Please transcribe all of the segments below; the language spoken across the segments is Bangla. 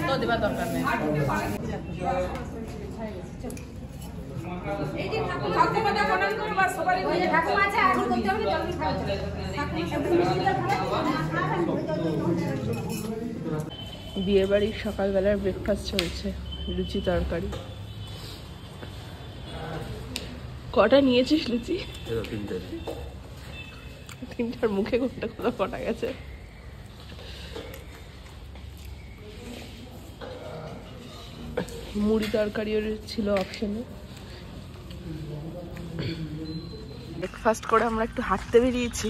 তো দেবার দরকার নেই। বিয়ে বাড়ির সকালবেলার ব্রেকফাস্ট চলছে, লুচি তরকারি। কটা নিয়েছিস লুচি? তিনটার মুখে কোনটা কোথাও কটা গেছে। মুড়ি তরকারিও ছিল অপশনে। ব্রেকফাস্ট করে আমরা একটু হাঁটতে বেরিয়েছি।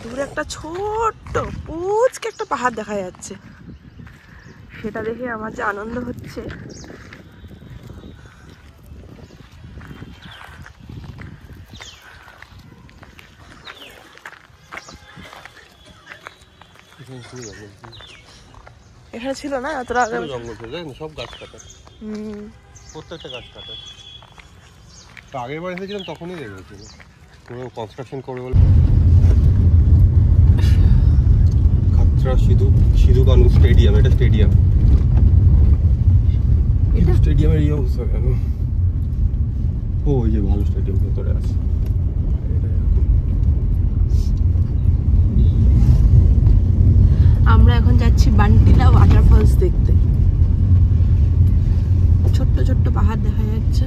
দূরে একটা ছোট্ট পুচকে একটা পাহাড় দেখা যাচ্ছে, সেটা দেখে আমার যে আনন্দ হচ্ছে। এখানে ছিল না এতটা আগে, জঙ্গল ছিল সব গাছ কাটা, প্রত্যেকটা গাছ কাটা। আগের বার এসেছিলাম তখনই দেখেছিল পুরো কনস্ট্রাকশন করবে বলে। খাতড়া সিধু কানু স্টেডিয়াম, এটা স্টেডিয়াম, এটা স্টেডিয়ামের এই অবস্থা কেন? ও ওই যে ভালো স্টেডিয়াম ভেতরে আছে। আমরা এখন যাচ্ছি বান্টিলা ওয়াটারফলস দেখতে। ছোট্ট ছোট্ট পাহাড় দেখা যাচ্ছে।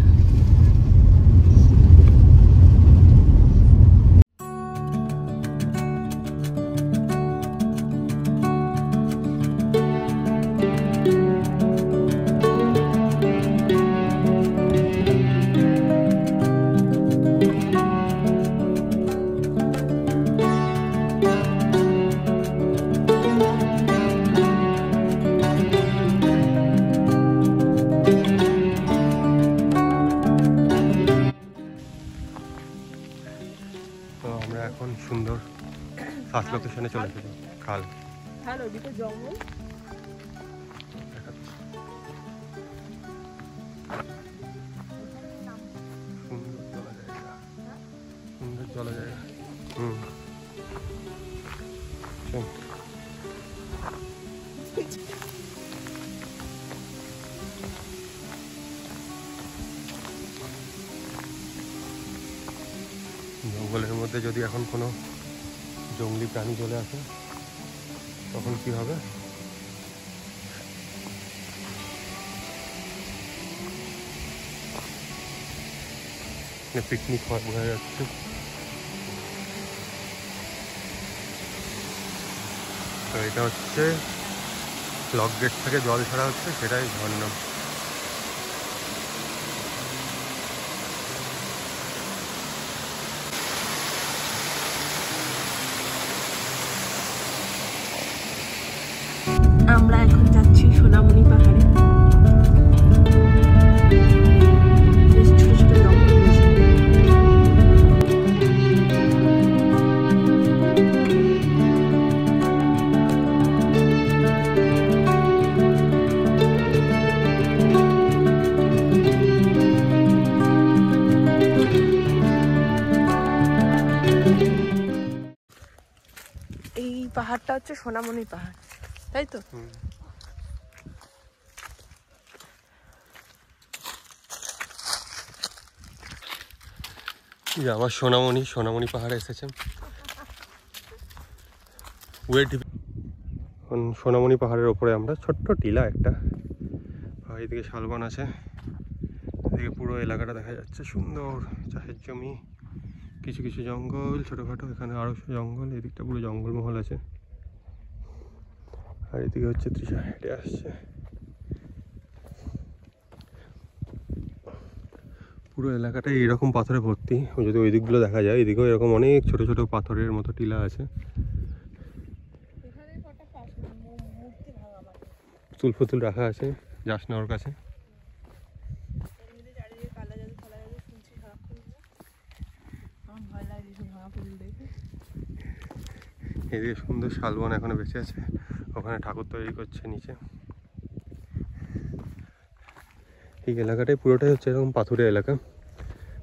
এখন সুন্দর ফার্স্ট লোকেশনে চলে এসেছি, খাল। খাল ওদিকে জঙ্গল, সুন্দর চলা যায়। জঙ্গলের মধ্যে যদি এখন কোনো জঙ্গলি প্রাণী চলে আসে তখন কি হবে? পিকনিক বোঝা যাচ্ছে। তো এটা হচ্ছে লক গেট থেকে জল ছাড়া হচ্ছে, সেটাই ঝর্ণা। আমরা এখন যাচ্ছি সোনামণি পাহাড়ে। ছোট ছোট জঙ্গল রয়েছে। এই পাহাড়টা হচ্ছে সোনামণি পাহাড়, তাই তো? আমার সোনামণি পাহাড়ে এসেছেন। সোনামণি পাহাড়ের ওপরে আমরা ছোট্ট টিলা একটা, এইদিকে শালবন আছে, এদিকে পুরো এলাকাটা দেখা যাচ্ছে সুন্দর চাষের জমি, কিছু কিছু জঙ্গল ছোটোখাটো, এখানে আরও জঙ্গল, এদিকটা পুরো জঙ্গলমহল আছে। আর এদিকে হচ্ছে তৃষা হেঁটে আসছে। পুরো এলাকাটাই এইরকম পাথরে ভর্তি, যদি ওই দিকগুলো দেখা যায়, এদিকেও এরকম অনেক ছোট ছোট পাথরের মতো টিলা আছে। পুতুল ফুতুল রাখা আছে, যাস না ওর কাছে। এদিকে সুন্দর শালবন এখনো বেঁচে আছে, ওখানে ঠাকুর তৈরি করছে নিচে। এই এলাকাটাই পুরোটাই হচ্ছে এরকম পাথুরে এলাকা,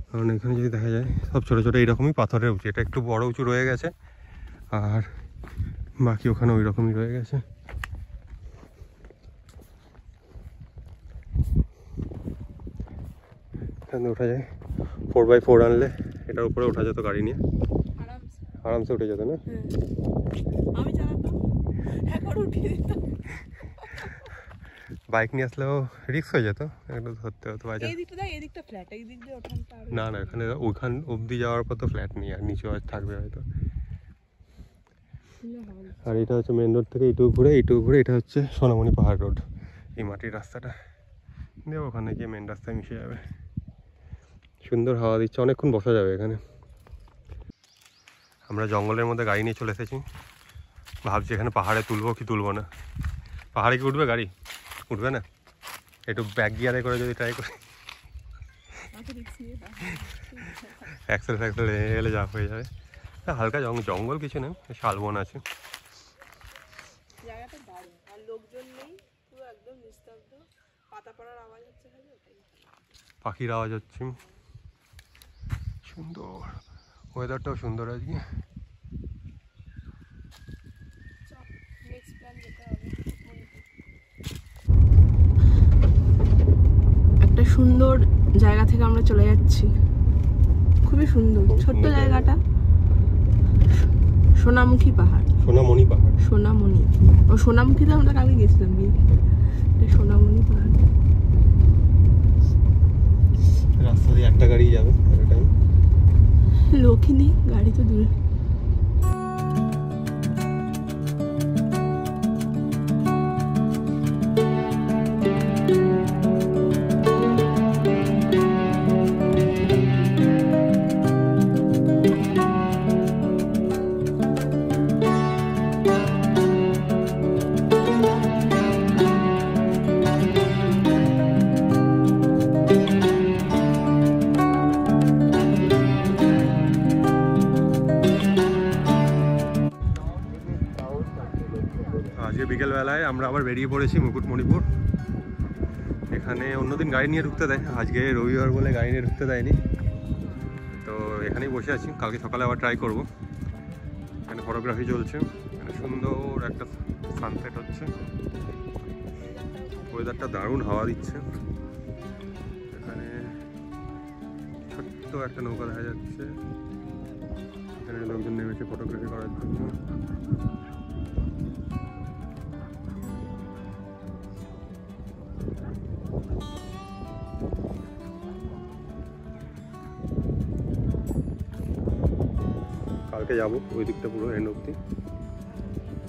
কারণ এখানে যদি দেখা যায় সব ছোটো ছোটো এইরকমই পাথরের উঁচু, এটা একটু বড় উঁচু রয়ে গেছে, আর বাকি ওখানে ওই রকমই রয়ে গেছে। এখানে ওঠা যায় 4x4 আনলে এটার উপরে ওঠা যেত গাড়ি নিয়ে আরামসে উঠে যেত না? আমি চালাতাম, এখন উঠিয়ে দিতাম। বাইক নিয়ে আসলেও রিস্ক হয়ে যেত, একটু ধরতে হতো। এই দিকটা ফ্ল্যাট, এই দিক দিয়ে ওঠানটা না না, এখানে ওখান অবধি যাওয়ার পর তো ফ্ল্যাট নেই, আর নিচে থাকবে হয়তো। আর এটা হচ্ছে মেন রোড থেকে এইটুকু ঘুরে এটা হচ্ছে সোনামণি পাহাড় রোড। এই মাটির রাস্তাটা দিয়ে ওখানে গিয়ে মেন রাস্তায় মিশে যাবে। সুন্দর হাওয়া দিচ্ছে, অনেকক্ষণ বসা যাবে এখানে। আমরা জঙ্গলের মধ্যে গাড়ি নিয়ে চলে এসেছি, ভাবছি এখানে পাহাড়ে তুলবো কি তুলবো না। পাহাড়ে কি উঠবে গাড়ি? উঠবে না। একটু ব্যাক গিয়ারে করে যদি ট্রাই করি, অ্যাক্সেল ফ্যাক্সেল এলে যা হয়ে যাবে। হালকা জঙ্গল কিছু নেই, শালবন আছে। জায়গাটা দারুণ, আর লোকজন নেই, পুরো একদম নিস্তব্ধ, পাতা পড়ার আওয়াজ হচ্ছে খালি, ওটাই। পাখির আওয়াজ হচ্ছে। সুন্দর ওয়েদারটাও সুন্দর আজকে। নেক্সট প্ল্যান যেতে হবে একটা সুন্দর জায়গা থেকে আমরা চলে যাচ্ছি, খুবই সুন্দর ছোট্ট জায়গাটা, সোনামুখী পাহাড়, সোনামণি পাহাড়, সোনামণি। ও সোনামুখীতে আমরা কালকে গেছিলাম, সোনামণি পাহাড়। রাস্তা দিয়ে একটা গাড়ি যাবে, লোকই নেই, গাড়ি তো দূরে। আজকে বিকেলবেলায় আমরা আবার বেরিয়ে পড়েছি মুকুটমণিপুর। এখানে অন্যদিন গাড়ি নিয়ে ঢুকতে দেয়, আজকে রবিবার বলে গাড়ি নিয়ে ঢুকতে দেয়নি, তো এখানেই বসে আছি। কালকে সকালে আবার ট্রাই করব। এখানে ফটোগ্রাফি চলছে, এখানে সুন্দর একটা সানসেট হচ্ছে, ওয়েদারটা দারুণ, হাওয়া দিচ্ছে। এখানে ছোট্ট একটা নৌকা দেখা যাচ্ছে, এখানে লোকজন নেমেছে ফটোগ্রাফি করার জন্য। কালকে যাবো ওই দিকটা পুরো এন্ড অব্দি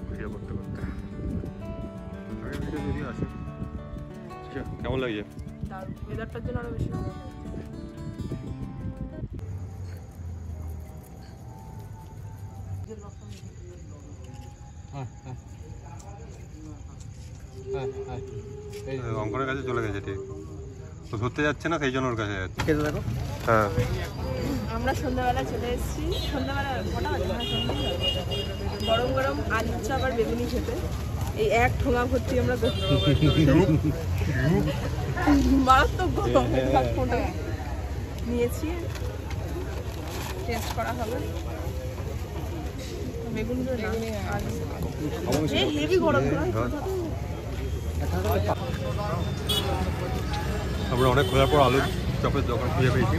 ভিডিও করতে করতে। ভিডিও যদি আসে। কেমন লাগছে? দারুণ, ওয়েদারটার জন্য আরো বেশি ভালো লাগছে। অঙ্কনের কাছে চলে গেছে, ঠিক ও ধরতে যাচ্ছে না, সেই জন্য ওর কাছে যাচ্ছে। দেখো, হ্যাঁ আমরা সন্ধ্যাবেলা চলে এসেছি, সন্ধ্যাবেলা কটা বাজে? গরম গরম আলুর চপ আর বেগুনি খেতে। এই এক ঠোঙা ভর্তি আমরা মারাত্মক গরম নিয়েছি, টেস্ট করা হবে। বেগুনগুলো হেভি গরম। আমরা অনেক খোঁজার পর আলুর চপের দোকান খুঁজে পেয়েছি,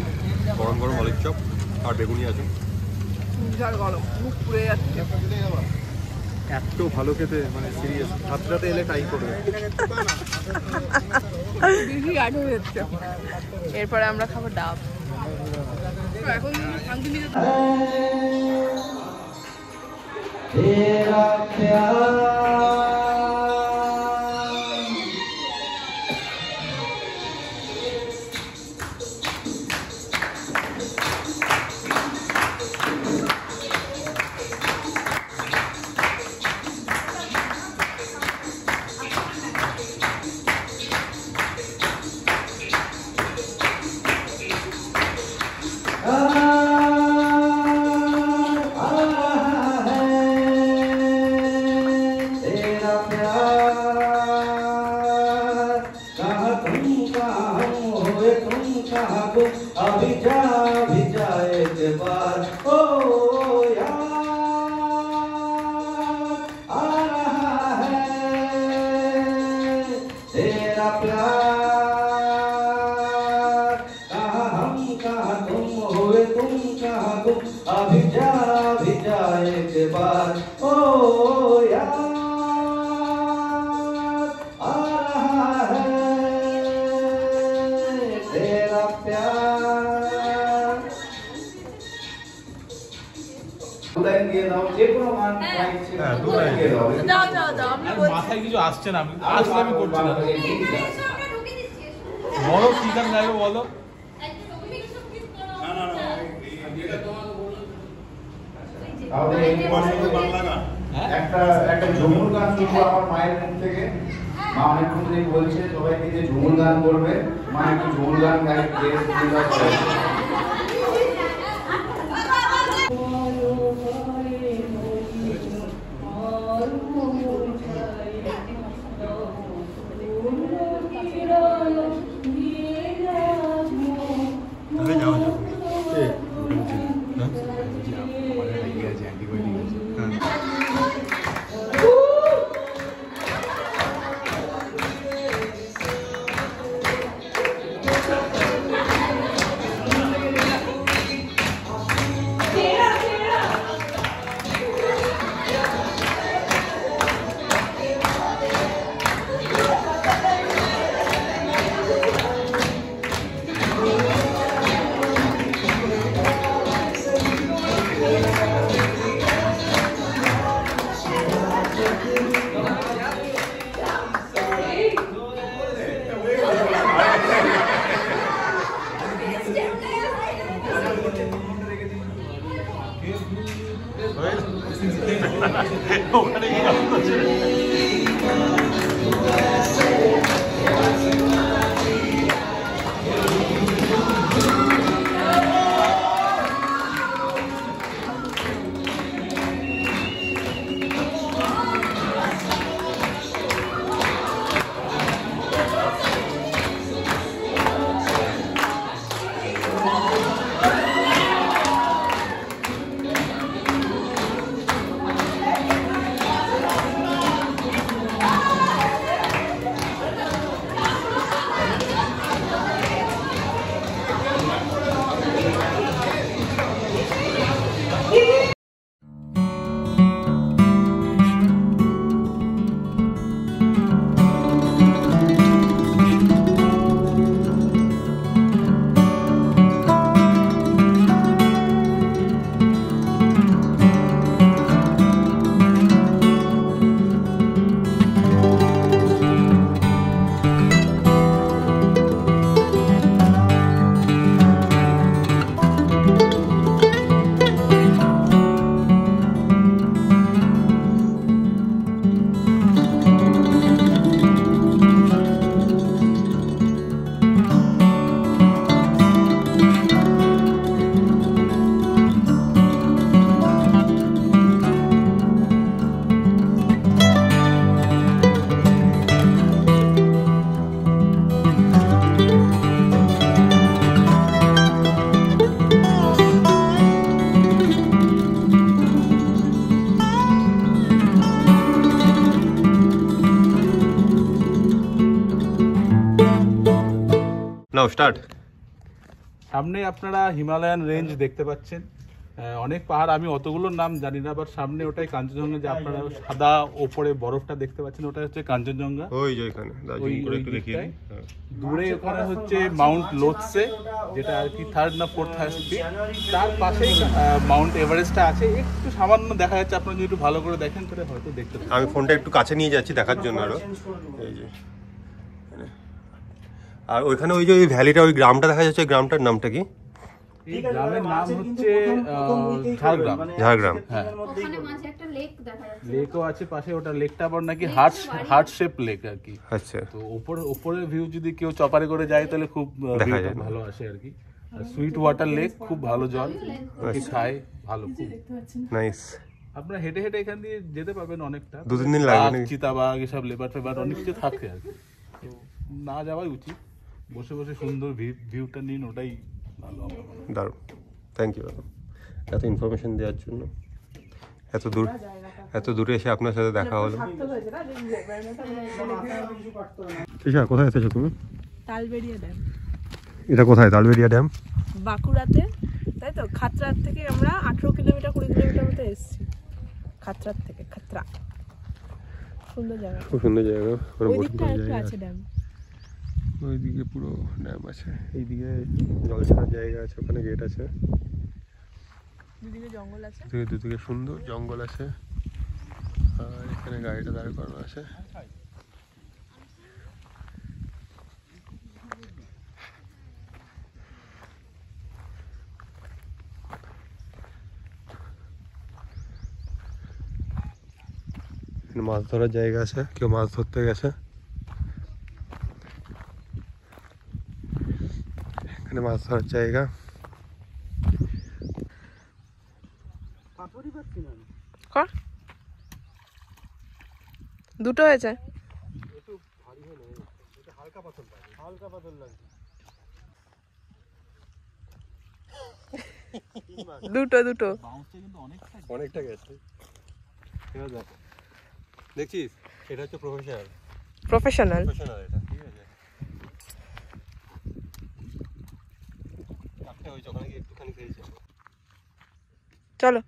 গরম গরম আলুর চপ আর বেগুনি আছে। গরম, মুখ পুড়ে যাচ্ছে। এত ভালো খেতে, মানে সিরিয়াস, সাতটাতে এলে ট্রাই করবে। এরপরে আমরা খাবো ডাব। এখন লাইন দিয়ে দাও, যে কোনো গান দু লাইন দাও দাও দাও, আমরা বলছি মাথায় কিছু আসছে না, আমি আসলে আমি করছি না। বলো কি গান গাইবো বলো। একটা ঝুমুর গান শুনবো আমার মায়ের মুখ থেকে। মা অনেকক্ষণ ধরে বলছে সবাইকে যে ঝুমুর গান করবে, মা একটু ঝুমুর গান গাই ওখানে কি গান করছে? নাও স্টার্ট। সামনে আপনারা হিমালয়ান রেঞ্জ দেখতে পাচ্ছেন, অনেক পাহাড়, আমি অতগুলোর নাম জানি না, বাট সামনে ওটাই কাঞ্চনজঙ্ঘা, যে আপনারা সাদা ওপরে বরফটা দেখতে পাচ্ছেন ওটা হচ্ছে কাঞ্চনজঙ্ঘা। ওই যে এখানে দার্জিলিং করে একটু দেখিয়ে দিই। দূরে ওখানে হচ্ছে মাউন্ট লোৎসে, যেটা আর কি 3rd না 4th হাইস্ট পিক। তার পাশেই মাউন্ট এভারেস্টটা আছে, একটু সামান্য দেখা যাচ্ছে, আপনারা যদি একটু ভালো করে দেখেন তাহলে হয়তো দেখতে পাবেন। আমি ফোনটা একটু কাছে নিয়ে যাচ্ছি দেখার জন্য আরো। এই যে আর ওইখানে ওই যে ওই ভ্যালিটা, ওই গ্রামটা দেখা যাচ্ছে, ওই গ্রামটার নামটা কি? এই গ্রামের নাম হচ্ছে ঝাড়গ্রাম। ঝাড়গ্রাম। হ্যাঁ, ওখানে মাঝে একটা লেক দেখা যাচ্ছে। লেকও আছে পাশে, ওটা লেকটা আবার নাকি হার্ট শেপ লেক আর কি। আচ্ছা, তো উপরের ভিউ যদি কেউ চপারে করে যায় তাহলে খুব দেখা ভিউটা যায়। ভালো আসে আর কি। আর সুইট ওয়াটার লেক, খুব ভালো জল, খায় ভালো খুব। নাইস। আপনারা হেঁটে হেঁটে এখান দিয়ে যেতে পারবেন অনেকটা। 2-3 দিন লাগবে বাঘ, নাকি? চিতাবাঘ, এসব লেবার ফেবার অনেক কিছু থাকে আর কি। তো না যাওয়াই উচিত, বসে বসে সুন্দর ভিউটা নিন, ওটাই ভালো হবে। দারুণ, থ্যাংক ইউ এত ইনফরমেশন দেওয়ার জন্য। এত দূরে এসে আপনার সাথে দেখা হলো। তৃষা, কোথায় এসেছো তুমি? তালবেড়িয়া ড্যাম। এটা কোথায় তালবেড়িয়া ড্যাম? বাঁকুড়াতে, তাই তো। খাতড়ার থেকে আমরা 18 কিলোমিটার 20 কিলোমিটার মতো এসেছি। খাতড়ার থেকে, খাতড়া সুন্দর জায়গা, খুব সুন্দর জায়গা। ওই দিকটা একটু আছে ড্যাম। ওইদিকে পুরো ড্যাম আছে, এইদিকে জল ছাড়ার জায়গা আছে, ওখানে গেট আছে। দুদিকে জঙ্গল আছে, দুদিকে সুন্দর জঙ্গল আছে, আর এখানে গাড়িটা দাঁড় করানো আছে। মাছ ধরার জায়গা আছে, কেউ মাছ ধরতে গেছে। এখানে মাছ ধরার জায়গা। কর দুটো হয়েছে, দুটো দুটো অনেকটা গেছে। দেখছিস, এটা হচ্ছে প্রফেশনাল প্রফেশনাল। এটা, ঠিক আছে। ওখানে গিয়ে একটুখানি খেয়েছে। চলো,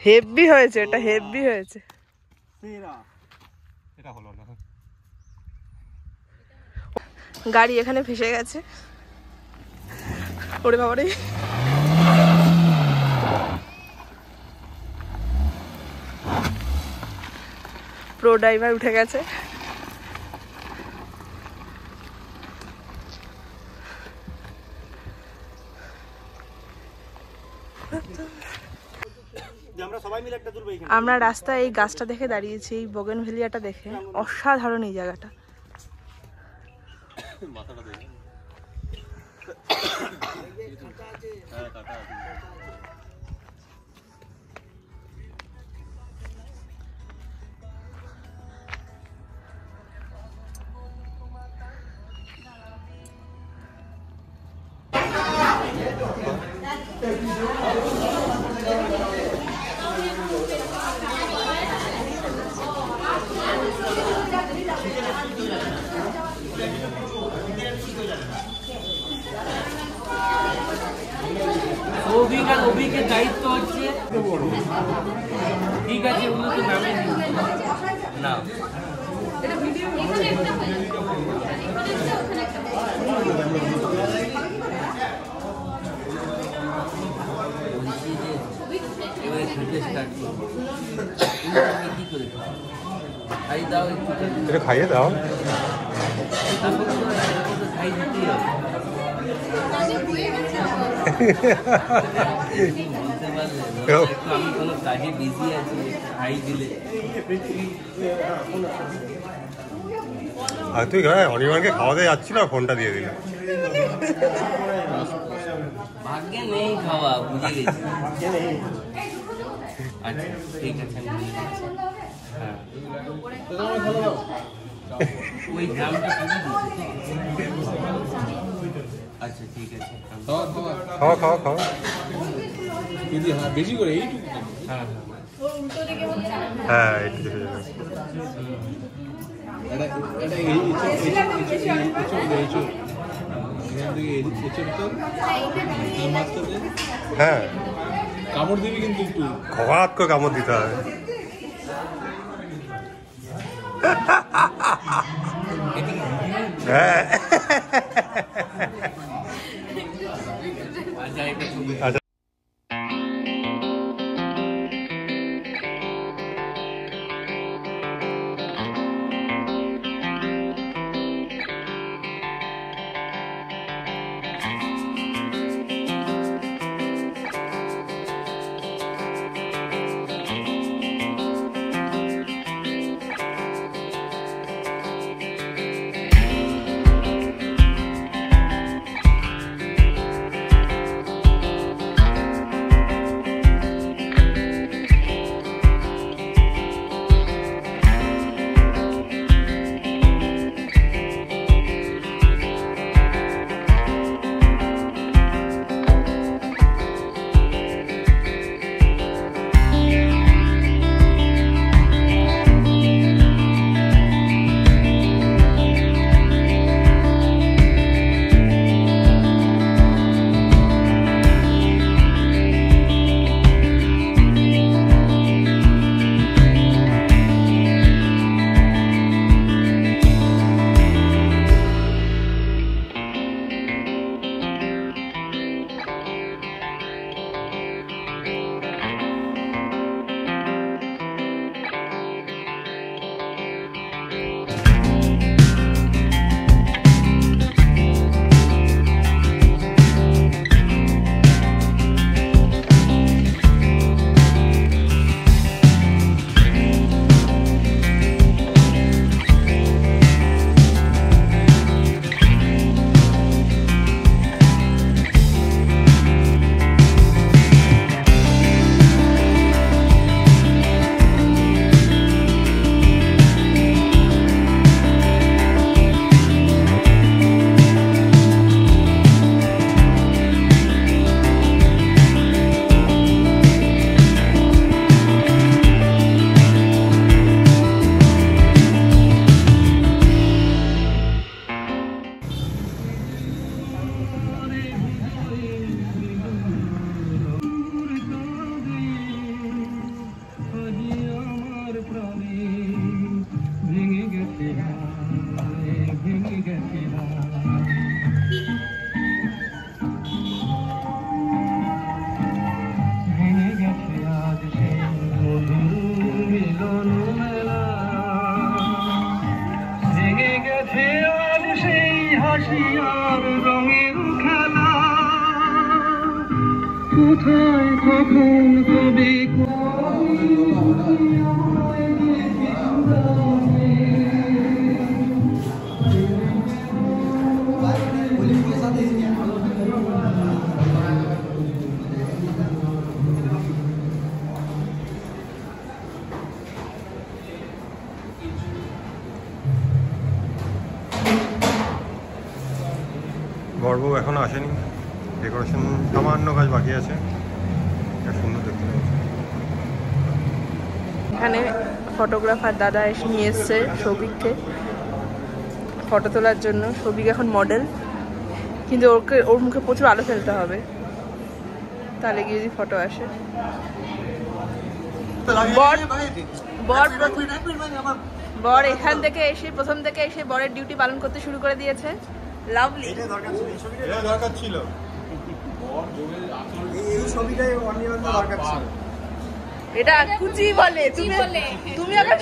হেভি হয়েছে, এটা হেভি হয়েছে। এটা হলো না। গাড়ি এখানে ভেসে গেছে। ওরে বাবারে, প্রো ড্রাইভার উঠে গেছে। আমরা রাস্তায় এই গাছটা দেখে দাঁড়িয়েছি, এই বোগেনভেলিয়াটা দেখে। অসাধারণ এই জায়গাটা। মাথাটা দেখে ওবিকে দায়িত্ব হচ্ছে, ঠিক আছে, ওগুলো তো নামে না। এবারে খেতে স্টার্ট করবো। কি করে খাই দাও, এটা খাইয়ে দাও। খাই দিতেই হবে। আমি কোনো কাজে বিজি আছি, খাই দিলে। আর তুই অনির্বাণকে খাওয়াতে যাচ্ছিল, ফোনটা দিয়ে দিল। ভাগ্যে নেই খাওয়া, বুঝে গেছি। আচ্ছা ঠিক আছে, আমি হ্যাঁ ওই গ্রামটা খুবই আচ্ছা ঠিক আছে। খাওয়া খাওয়া খাওয়া। বেশি করে এইটুকু। হ্যাঁ হ্যাঁ, একটু দেখে যাবে। হ্যাঁ, কামড় দিবি কিন্তু একটু খবাত করে কামড় দিতে হবে। হ্যাঁ, আচ্ছা। গর্ব এখনো আসেনি, ডেকোরেশন সামান্য কাজ বাকি আছে, সুন্দর দেখতে লাগছে। এখানে ফটোগ্রাফার দাদা এসে নিয়ে এসছে সৌভিককে ফটো তোলার জন্য। সৌভিক এখন মডেল, কিন্তু ওর মুখে প্রচুর আলো ফেলতে হবে, তাহলে গিয়ে যদি ফটো আসে। বর এখান থেকে এসে প্রথম থেকে এসে বরের ডিউটি পালন করতে শুরু করে দিয়েছে। লাভলি, দরকার ছিল এই ছবিটাই অনিবার্য দরকার ছিল। এটা কুচি বলে, তুমি আবার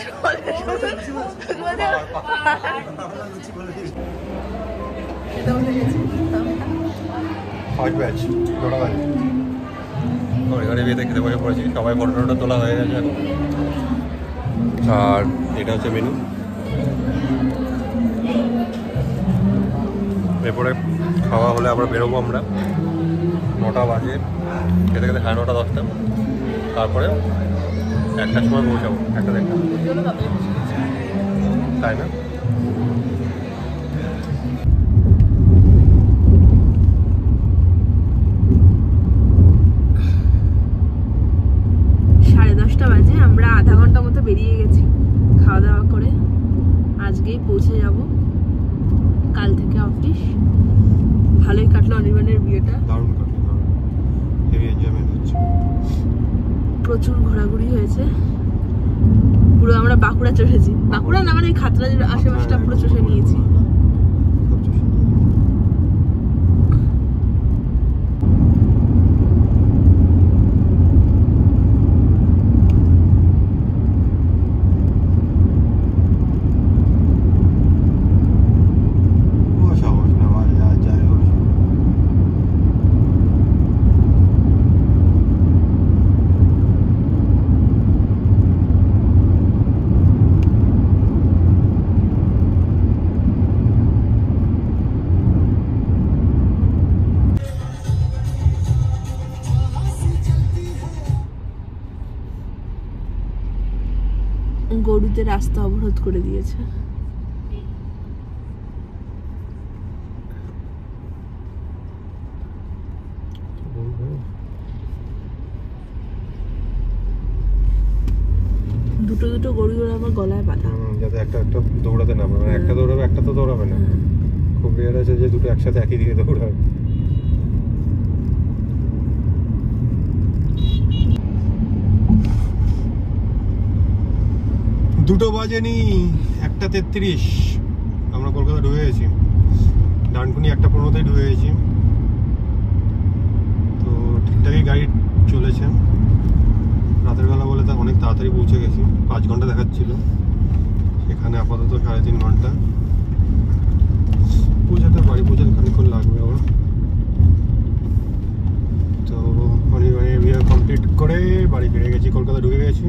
ফার্স্ট ব্যাচ তোলা হয়। এখানে বিয়েতে খেতে বসে পড়েছি, সবাই ফটো টটো তোলা হয়ে গেছে এখন। আর এটা হচ্ছে মেনু। এরপরে খাওয়া হলে আবার বেরোবো আমরা, 9টা বাজে, খেতে খেতে 9:30 10টা, তারপরে 1টার সময় পৌঁছাবো, 1টা 1:30, তাই না? 10:30 বাজে। আমরা আধা ঘন্টা মতো বেরিয়ে গেছি খাওয়া দাওয়া করে। আজকেই পৌঁছে যাব, কাল থেকে অফিস। ভালোই কাটলো অনির্বাণের বিয়েটা, দারুণ কাটলো, দারুণ হেভি এনজয়মেন্ট হচ্ছে। প্রচুর ঘোরাঘুরি হয়েছে, পুরো আমরা বাঁকুড়া চষেছি। বাঁকুড়া না, মানে খাতড়ার আশেপাশটা পুরো চষে নিয়েছি। গরুতে রাস্তা অবরোধ করে দিয়েছে। দুটো দুটো গরু আমার গলায় বাঁধা, যাতে একটা একটা দৌড়াতে না পারে। একটা দৌড়াবে, একটা তো দৌড়াবে না। খুব রেয়ার আছে যে দুটো একসাথে একই দিকে দৌড়াবে। দুটো বাজেনি, 1:33। আমরা কলকাতা ঢুকে গেছি, ডানকুনি 1:15তেই ঢুকে গেছি। তো ঠিকঠাকই গাড়ি চলেছে, রাতের বেলা বলে তা অনেক তাড়াতাড়ি পৌঁছে গেছি। 5 ঘন্টা দেখাচ্ছিল, এখানে আপাতত 3.5 ঘন্টা। পৌঁছাতে বাড়ি পৌঁছাতে খানিকক্ষণ লাগবে আবার। তো অনির্বাণের বিয়ে কমপ্লিট করে বাড়ি ফিরে গেছি, কলকাতা ঢুকে গেছি।